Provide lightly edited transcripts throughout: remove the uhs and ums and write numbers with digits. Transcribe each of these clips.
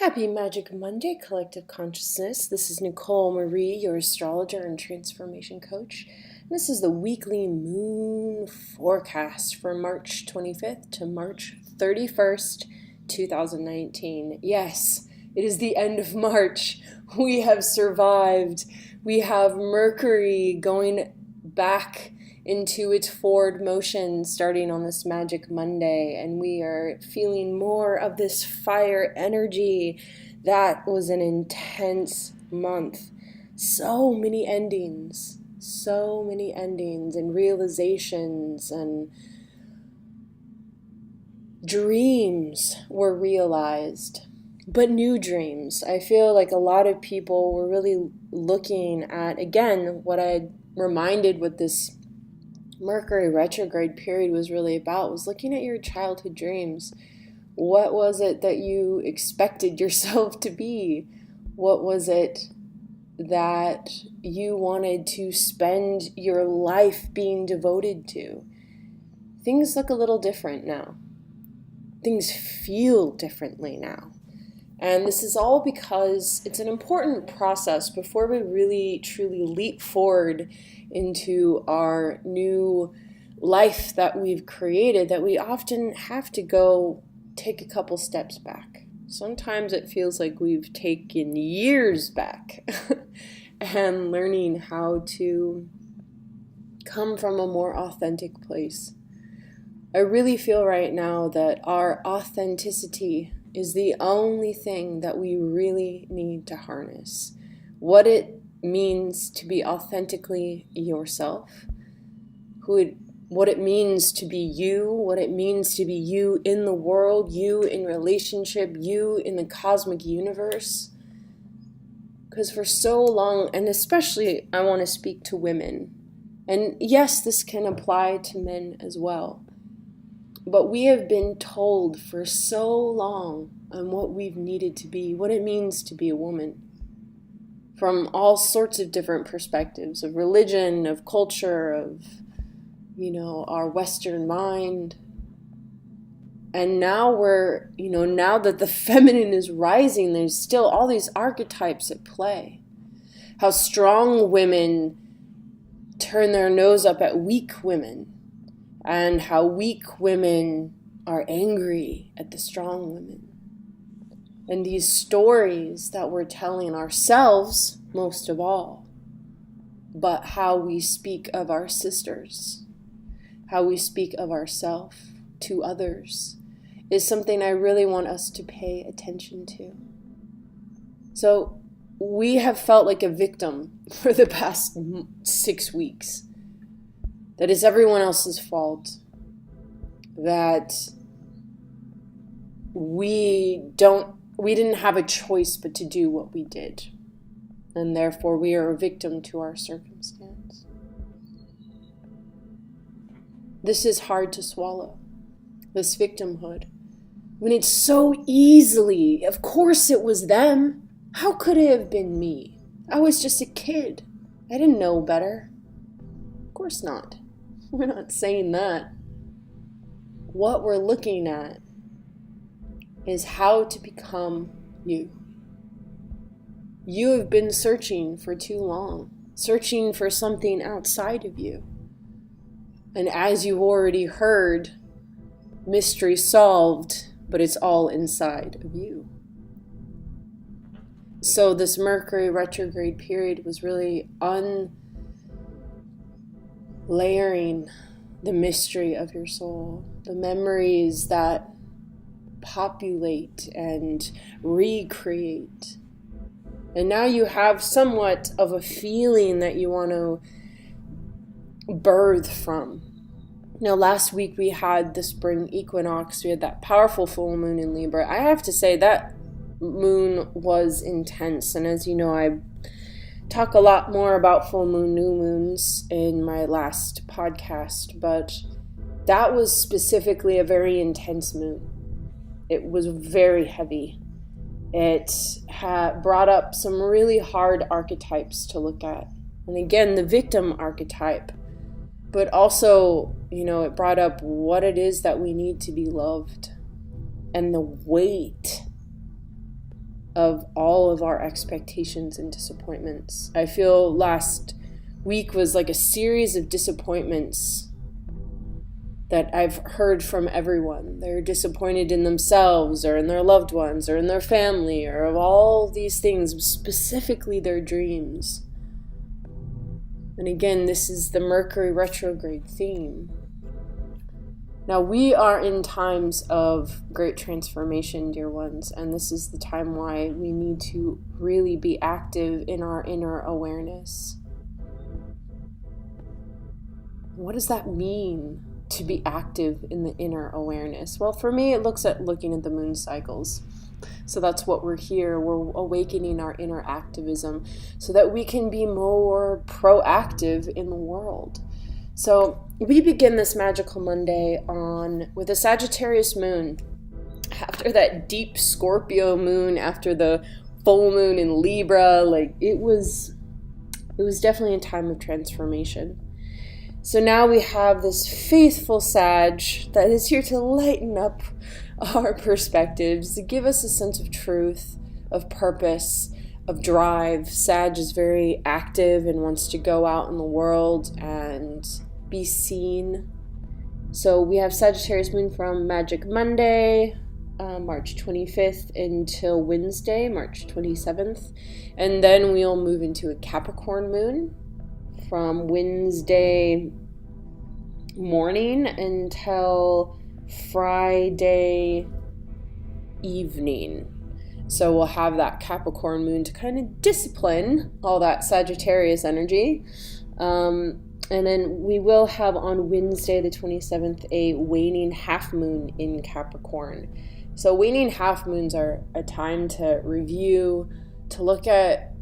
Happy Magic Monday, Collective Consciousness. This is Nicole Marie, your Astrologer and Transformation Coach. This is the weekly moon forecast for March 25th to March 31st, 2019. Yes, it is the end of March. We have survived. We have Mercury going back into its forward motion starting on this Magic Monday, and we are feeling more of this fire energy. That was an intense month. So many endings and realizations and dreams were realized, but new dreams. I feel like a lot of people were really looking at, again, what I reminded with this Mercury retrograde period was really about, was looking at your childhood dreams. What was it that you expected yourself to be? What was it that you wanted to spend your life being devoted to? Things look a little different now. Things feel differently now. And this is all because it's an important process before we really truly leap forward into our new life that we've created, that we often have to go take a couple steps back. Sometimes it feels like we've taken years back and learning how to come from a more authentic place. I really feel right now that our authenticity is the only thing that we really need to harness. What it means to be authentically yourself, what it means to be you, what it means to be you in the world, you in relationship, you in the cosmic universe. Because for so long, and especially I want to speak to women, and yes, this can apply to men as well, but we have been told for so long on what we've needed to be, what it means to be a woman, from all sorts of different perspectives of religion, of culture, of, our Western mind. And now now that the feminine is rising, there's still all these archetypes at play. How strong women turn their nose up at weak women, and how weak women are angry at the strong women. And these stories that we're telling ourselves, most of all, but how we speak of our sisters, how we speak of ourselves to others, is something I really want us to pay attention to. So we have felt like a victim for the past 6 weeks. That it's everyone else's fault, that we didn't have a choice but to do what we did, and therefore we are a victim to our circumstance. This is hard to swallow, this victimhood, when it's so easily, of course it was them. How could it have been me? I was just a kid. I didn't know better. Of course not. We're not saying that. What we're looking at is how to become you. You have been searching for too long, searching for something outside of you. And as you already heard, mystery solved, but it's all inside of you. So this Mercury retrograde period was really layering the mystery of your soul, the memories that populate and recreate. And now you have somewhat of a feeling that you want to birth from. Last week we had the spring equinox. We had that powerful full moon in Libra. I have to say that moon was intense. And as you know, I talk a lot more about full moon, new moons in my last podcast, but that was specifically a very intense moon. It was very heavy. It had brought up some really hard archetypes to look at. And again, the victim archetype, but also, it brought up what it is that we need to be loved and the weight of all of our expectations and disappointments. I feel last week was like a series of disappointments that I've heard from everyone. They're disappointed in themselves or in their loved ones or in their family or of all these things, specifically their dreams. And again, this is the Mercury retrograde theme. Now, we are in times of great transformation, dear ones, and this is the time why we need to really be active in our inner awareness. What does that mean, to be active in the inner awareness? Well, for me, it looks at looking at the moon cycles. So that's what we're here. We're awakening our inner activism so that we can be more proactive in the world. So we begin this magical Monday with a Sagittarius moon. After that deep Scorpio moon, after the full moon in Libra, it was definitely a time of transformation. So now we have this faithful Sag that is here to lighten up our perspectives, to give us a sense of truth, of purpose, of drive. Sag is very active and wants to go out in the world and be seen. So we have Sagittarius moon from Magic Monday, March 25th until Wednesday, March 27th. And then we'll move into a Capricorn moon from Wednesday morning until Friday evening. So we'll have that Capricorn moon to kind of discipline all that Sagittarius energy. And then we will have on Wednesday the 27th a waning half moon in Capricorn. So waning half moons are a time to review, to look at,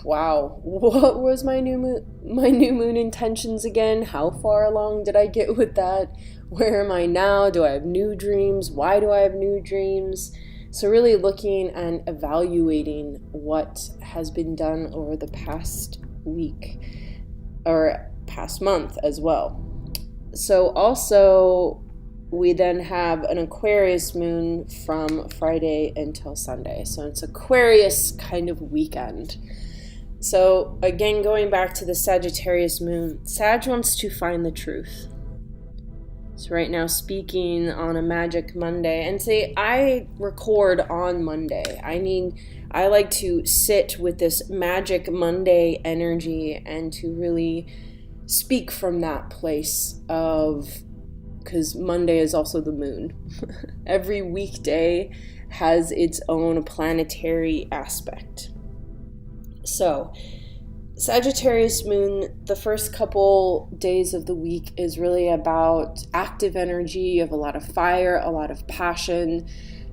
wow, what was my new moon intentions again? How far along did I get with that? Where am I now? Do I have new dreams? Why do I have new dreams? So really looking and evaluating what has been done over the past week or past month as well. So also we then have an Aquarius moon from Friday until Sunday. So it's Aquarius kind of weekend. So again, going back to the Sagittarius moon, Sag wants to find the truth. So right now speaking on a Magic Monday, and say I record on Monday. I like to sit with this Magic Monday energy and to really speak from that place of, because Monday is also the moon. Every weekday has its own planetary aspect. So, Sagittarius moon, the first couple days of the week is really about active energy, of a lot of fire, a lot of passion.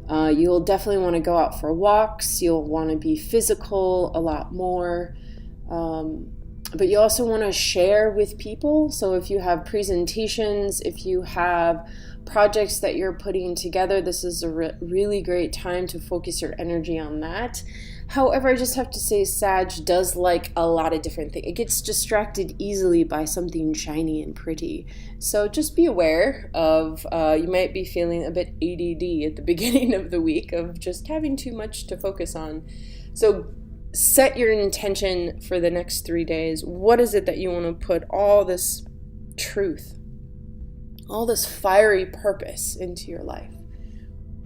You'll definitely want to go out for walks. You'll want to be physical a lot more. But you also want to share with people. So if you have presentations, if you have projects that you're putting together, this is a really great time to focus your energy on that. However, I just have to say Sag does like a lot of different things. It gets distracted easily by something shiny and pretty. So just be aware of, you might be feeling a bit ADD at the beginning of the week of just having too much to focus on. So set your intention for the next 3 days. What is it that you want to put all this truth, all this fiery purpose into your life?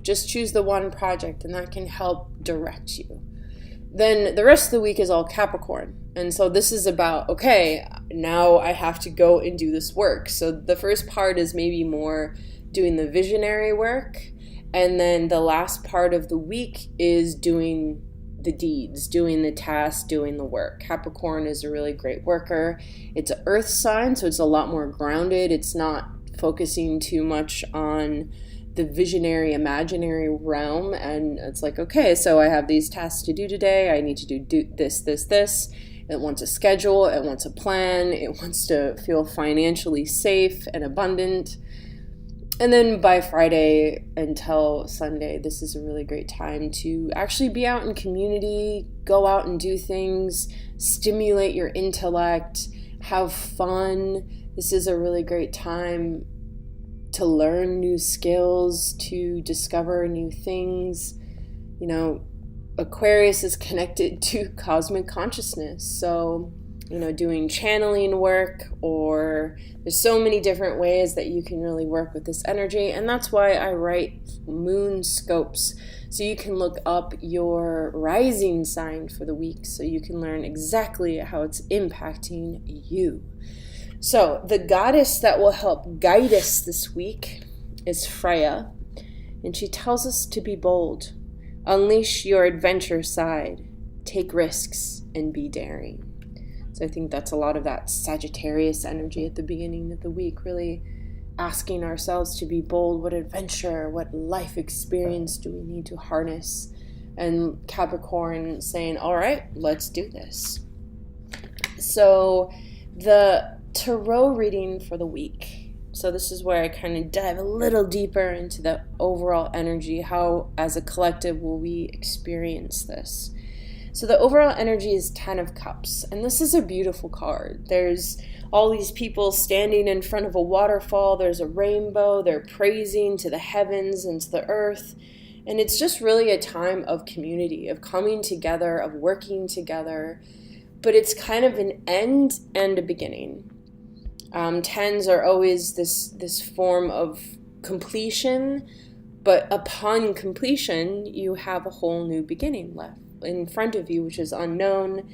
Just choose the one project and that can help direct you. Then the rest of the week is all Capricorn. And so this is about, okay, now I have to go and do this work. So the first part is maybe more doing the visionary work. And then the last part of the week is doing the deeds, doing the tasks, doing the work. Capricorn is a really great worker. It's an earth sign, so it's a lot more grounded. It's not focusing too much on the visionary, imaginary realm. And it's like, okay, so I have these tasks to do today. I need to do this. It wants a schedule. It wants a plan. It wants to feel financially safe and abundant. And then by Friday until Sunday, this is a really great time to actually be out in community, go out and do things, stimulate your intellect, have fun. This is a really great time to learn new skills, to discover new things. You know, Aquarius is connected to cosmic consciousness. So, doing channeling work, or there's so many different ways that you can really work with this energy. And that's why I write moon scopes. So you can look up your rising sign for the week so you can learn exactly how it's impacting you. So the goddess that will help guide us this week is Freya. And she tells us to be bold. Unleash your adventure side. Take risks and be daring. So I think that's a lot of that Sagittarius energy at the beginning of the week, really asking ourselves to be bold. What adventure, what life experience do we need to harness? And Capricorn saying, all right, let's do this. So the tarot reading for the week. So this is where I kind of dive a little deeper into the overall energy. How, as a collective, will we experience this? So the overall energy is 10 of Cups, and this is a beautiful card. There's all these people standing in front of a waterfall. There's a rainbow. They're praising to the heavens and to the earth. And it's just really a time of community, of coming together, of working together. But it's kind of an end and a beginning. Tens are always this form of completion, but upon completion, you have a whole new beginning left in front of you, which is unknown.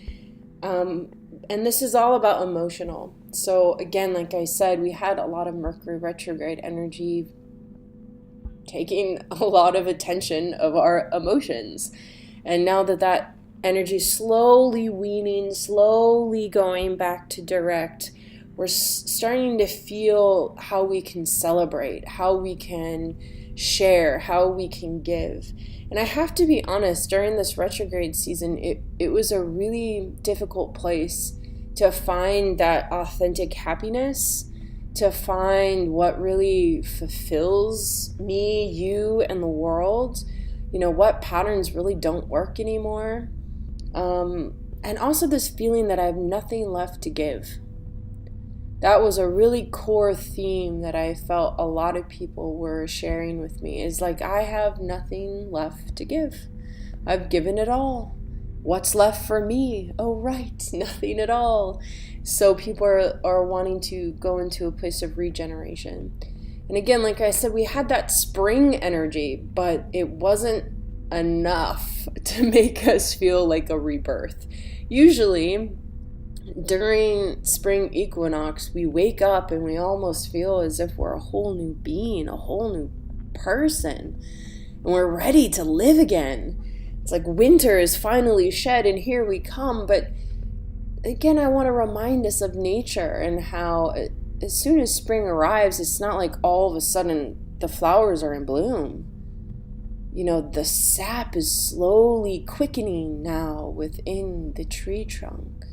And this is all about emotional. So again, like I said, we had a lot of Mercury retrograde energy taking a lot of attention of our emotions. And now that energy is slowly weaning, slowly going back to direct, we're starting to feel how we can celebrate, how we can share, how we can give. And I have to be honest, during this retrograde season, it was a really difficult place to find that authentic happiness, to find what really fulfills me, you, and the world. What patterns really don't work anymore. And also this feeling that I have nothing left to give. That was a really core theme that I felt a lot of people were sharing with me, is like, I have nothing left to give. I've given it all. What's left for me? Oh, right, nothing at all. So people are wanting to go into a place of regeneration. And again, like I said, we had that spring energy, but it wasn't enough to make us feel like a rebirth. Usually, during spring equinox, we wake up and we almost feel as if we're a whole new being, a whole new person, and we're ready to live again. It's like winter is finally shed and here we come. But again, I want to remind us of nature and how as soon as spring arrives, it's not like all of a sudden the flowers are in bloom. The sap is slowly quickening now within the tree trunk.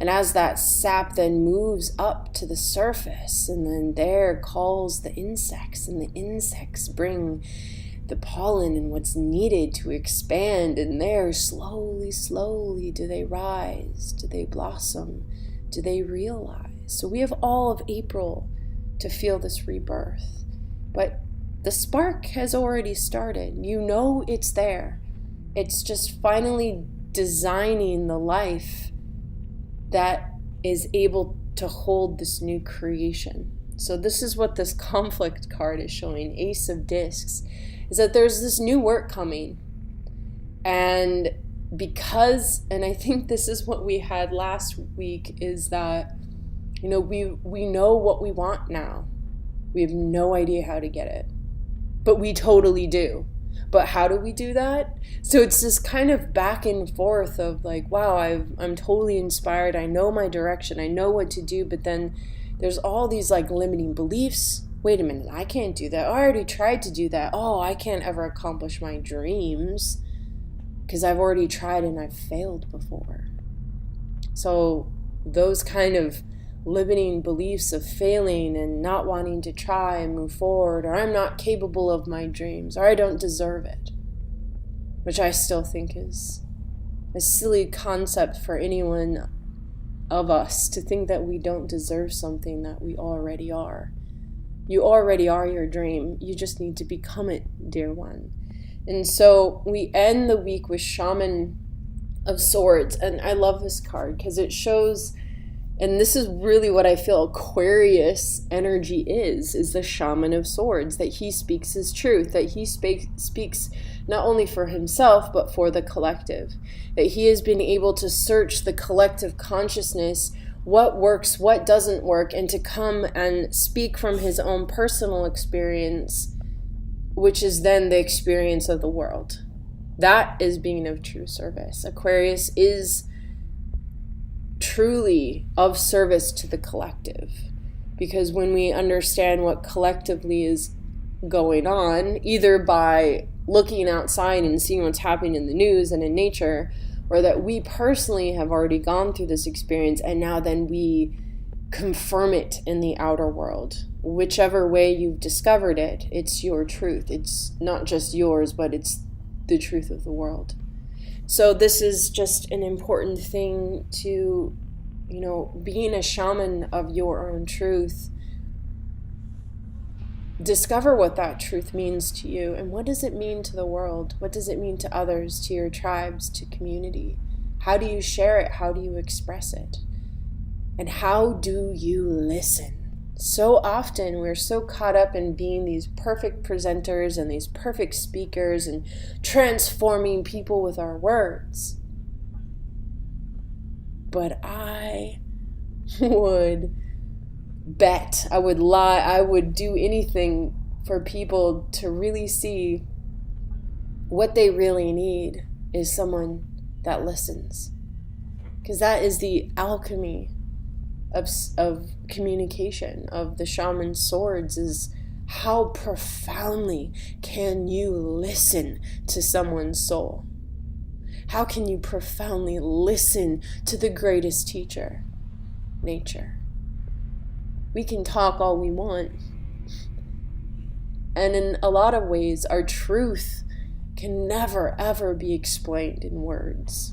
And as that sap then moves up to the surface, and then there calls the insects, and the insects bring the pollen and what's needed to expand, and there slowly, slowly do they rise, do they blossom, do they realize. So we have all of April to feel this rebirth. But the spark has already started. It's there. It's just finally designing the life that is able to hold this new creation. So this is what this conflict card is showing, Ace of Discs, is that there's this new work coming. And I think this is what we had last week, is that, we know what we want now. We have no idea how to get it, but we totally do. But how do we do that? So it's this kind of back and forth of like, wow, I'm totally inspired. I know my direction. I know what to do. But then there's all these like limiting beliefs. Wait a minute, I can't do that. I already tried to do that. Oh, I can't ever accomplish my dreams because I've already tried and I've failed before. So those kind of limiting beliefs of failing and not wanting to try and move forward, or I'm not capable of my dreams, or I don't deserve it, which I still think is a silly concept for anyone of us to think that we don't deserve something that we already are. You already are your dream. You just need to become it, dear one. And so we end the week with Shaman of Swords. And I love this card because it shows, and this is really what I feel Aquarius energy is the Shaman of Swords, that he speaks his truth, that he speaks not only for himself, but for the collective, that he has been able to search the collective consciousness, what works, what doesn't work, and to come and speak from his own personal experience, which is then the experience of the world. That is being of true service. Aquarius is truly of service to the collective, because when we understand what collectively is going on, either by looking outside and seeing what's happening in the news and in nature, or that we personally have already gone through this experience and now then we confirm it in the outer world. Whichever way you've discovered it, it's your truth. It's not just yours, but it's the truth of the world. So this is just an important thing to, being a shaman of your own truth. Discover what that truth means to you, and what does it mean to the world? What does it mean to others, to your tribes, to community? How do you share it? How do you express it? And how do you listen? So often we're so caught up in being these perfect presenters and these perfect speakers and transforming people with our words. But I would bet, I would lie, I would do anything for people to really see what they really need is someone that listens. Because that is the alchemy of communication, of the shaman's swords, is how profoundly can you listen to someone's soul? How can you profoundly listen to the greatest teacher, nature? We can talk all we want, and in a lot of ways our truth can never ever be explained in words.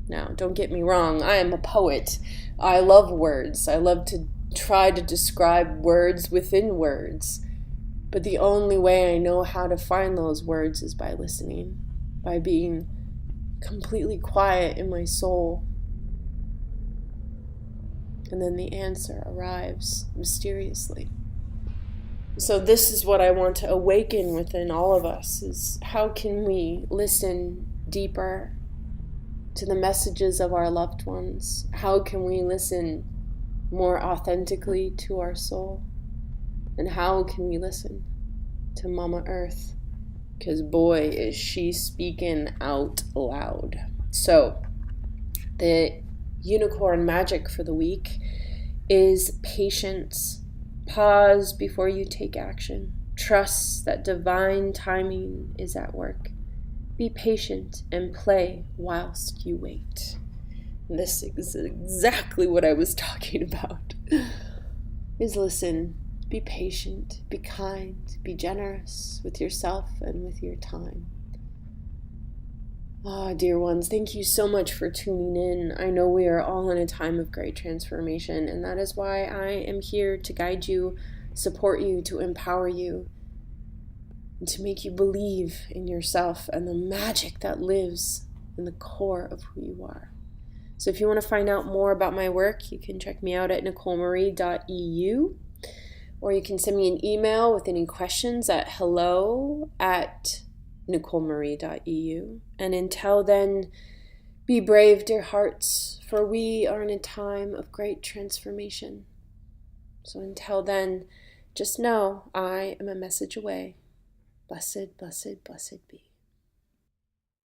Now, don't get me wrong, I am a poet. I love words. I love to try to describe words within words. But the only way I know how to find those words is by listening, by being completely quiet in my soul. And then the answer arrives mysteriously. So this is what I want to awaken within all of us, is how can we listen deeper to the messages of our loved ones? How can we listen more authentically to our soul? And how can we listen to Mama Earth? Because boy, is she speaking out loud. So the unicorn magic for the week is patience. Pause before you take action. Trust that divine timing is at work. Be patient and play whilst you wait. And this is exactly what I was talking about. Is listen, be patient, be kind, be generous with yourself and with your time. Ah, dear ones, thank you so much for tuning in. I know we are all in a time of great transformation, and that is why I am here to guide you, support you, to empower you, and to make you believe in yourself and the magic that lives in the core of who you are. So if you want to find out more about my work, you can check me out at nicolemarie.eu, or you can send me an email with any questions at hello@nicolemarie.eu. And until then, be brave, dear hearts, for we are in a time of great transformation. So until then, just know I am a message away. Blessed, blessed, blessed be.